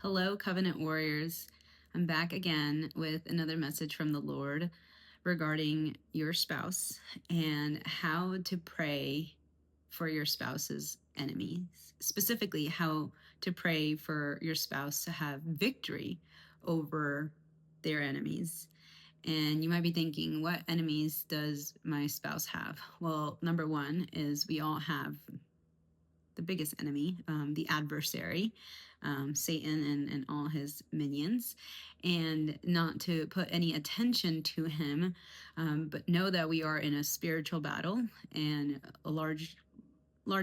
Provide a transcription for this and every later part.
Hello, Covenant Warriors. I'm back again with another message from the Lord regarding your spouse and how to pray for your spouse's enemies. Specifically, how to pray for your spouse to have victory over their enemies. And you might be thinking, what enemies does my spouse have? Well, number one is we all have the biggest enemy, the adversary, Satan and all his minions, and not to put any attention to him, but know that we are in a spiritual battle, and a large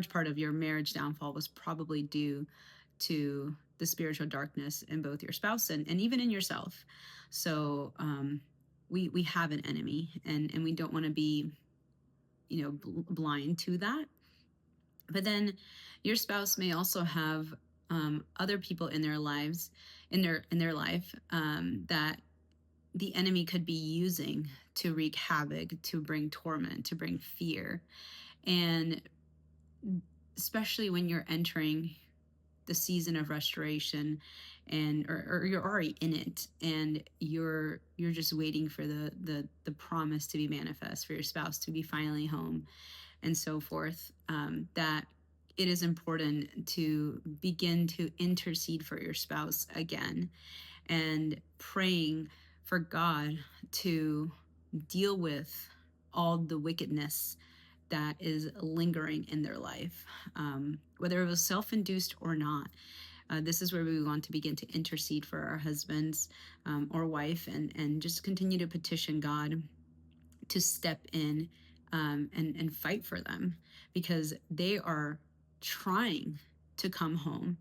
part of your marriage downfall was probably due to the spiritual darkness in both your spouse and even in yourself. So we have an enemy, and we don't want to be blind to that. But then your spouse may also have other people in their lives, in their life, that the enemy could be using to wreak havoc, to bring torment, to bring fear. And especially when you're entering the season of restoration, and or you're already in it, and you're just waiting for the promise to be manifest, for your spouse to be finally home and so forth, that it is important to begin to intercede for your spouse again, and praying for God to deal with all the wickedness that is lingering in their life, whether it was self-induced or not. This is where we want to begin to intercede for our husbands or wife, and just continue to petition God to step in and fight for them, because they are trying to come home,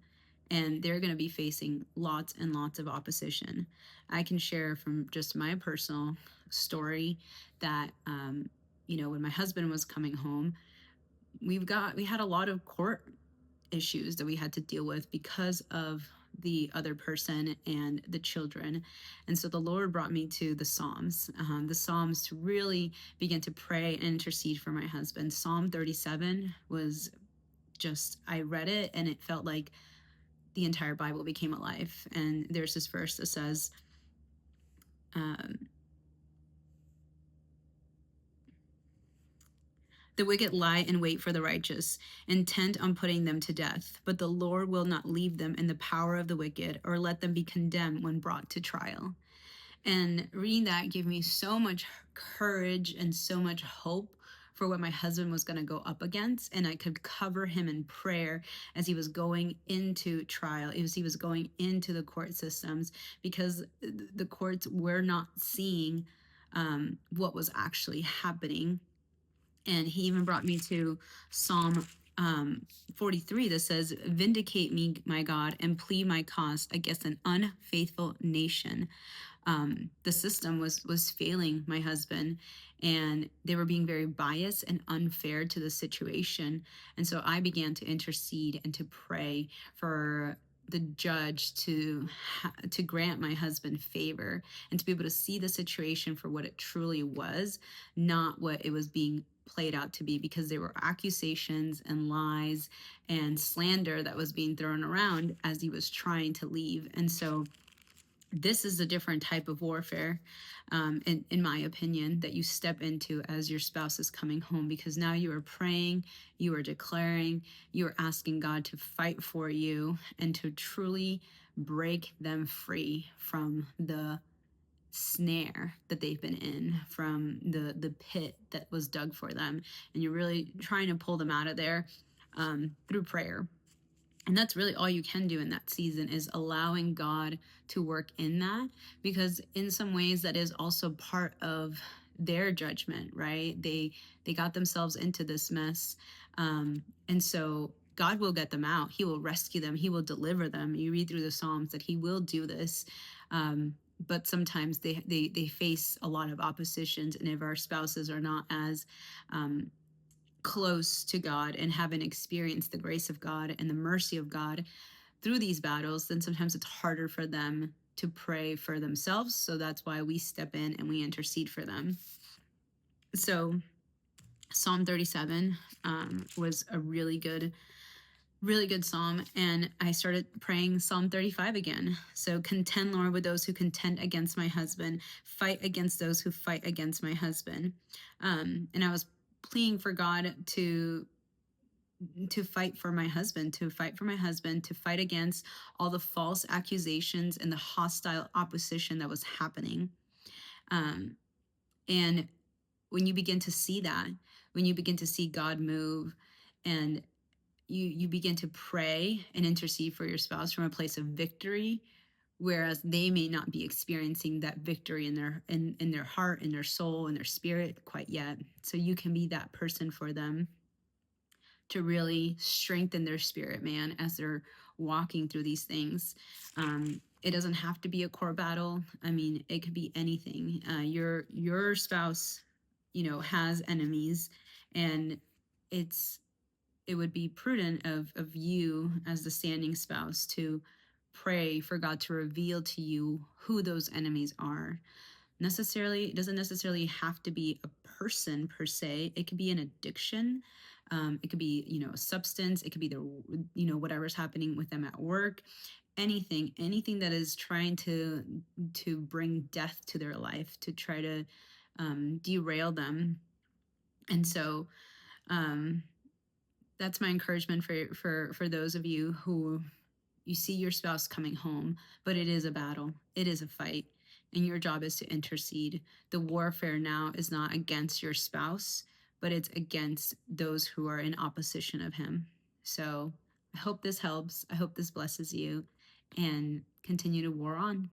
and they're going to be facing lots and lots of opposition. I can share from just my personal story that, when my husband was coming home, we had a lot of court issues that we had to deal with because of the other person and the children. And so the Lord brought me to the Psalms to really begin to pray and intercede for my husband. Psalm 37 was just, I read it and it felt like the entire Bible became alive. And there's this verse that says, the wicked lie in wait for the righteous, intent on putting them to death. But the Lord will not leave them in the power of the wicked, or let them be condemned when brought to trial. And reading that gave me so much courage and so much hope for what my husband was going to go up against. And I could cover him in prayer as he was going into trial, as he was going into the court systems, because the courts were not seeing what was actually happening. And he even brought me to Psalm 43 that says, vindicate me, my God, and plead my cause against an unfaithful nation. The system was failing my husband, and they were being very biased and unfair to the situation. And so I began to intercede and to pray for the judge to grant my husband favor, and to be able to see the situation for what it truly was, not what it was being played out to be, because there were accusations and lies and slander that was being thrown around as he was trying to leave. And so this is a different type of warfare, in my opinion, that you step into as your spouse is coming home, because now you are praying, you are declaring, you are asking God to fight for you and to truly break them free from the snare that they've been in, from the pit that was dug for them. And you're really trying to pull them out of there through prayer. And that's really all you can do in that season, is allowing God to work in that, because in some ways that is also part of their judgment, right? They got themselves into this mess. And so God will get them out. He will rescue them. He will deliver them. You read through the Psalms that he will do this. But sometimes they face a lot of oppositions. And if our spouses are not as close to God and haven't experienced the grace of God and the mercy of God through these battles, then sometimes it's harder for them to pray for themselves. So that's why we step in and we intercede for them. So Psalm 37 was a really good Really good psalm. And I started praying Psalm 35 again. So contend, Lord, with those who contend against my husband, fight against those who fight against my husband. And I was pleading for God to fight for my husband, to fight for my husband, to fight against all the false accusations and the hostile opposition that was happening. And when you begin to see that, when you begin to see God move, and you begin to pray and intercede for your spouse from a place of victory, whereas they may not be experiencing that victory in their heart, in their soul, in their spirit quite yet. So you can be that person for them to really strengthen their spirit, man, as they're walking through these things. It doesn't have to be a core battle. I mean, it could be anything. Your spouse, has enemies, and it would be prudent of you as the standing spouse to pray for God to reveal to you who those enemies are. It doesn't necessarily have to be a person per se. It could be an addiction. It could be, a substance. It could be whatever's happening with them at work. Anything that is trying to bring death to their life, to try to derail them. And so that's my encouragement for those of you who you see your spouse coming home, but it is a battle. It is a fight. And your job is to intercede. The warfare now is not against your spouse, but it's against those who are in opposition of him. So I hope this helps. I hope this blesses you, and continue to war on.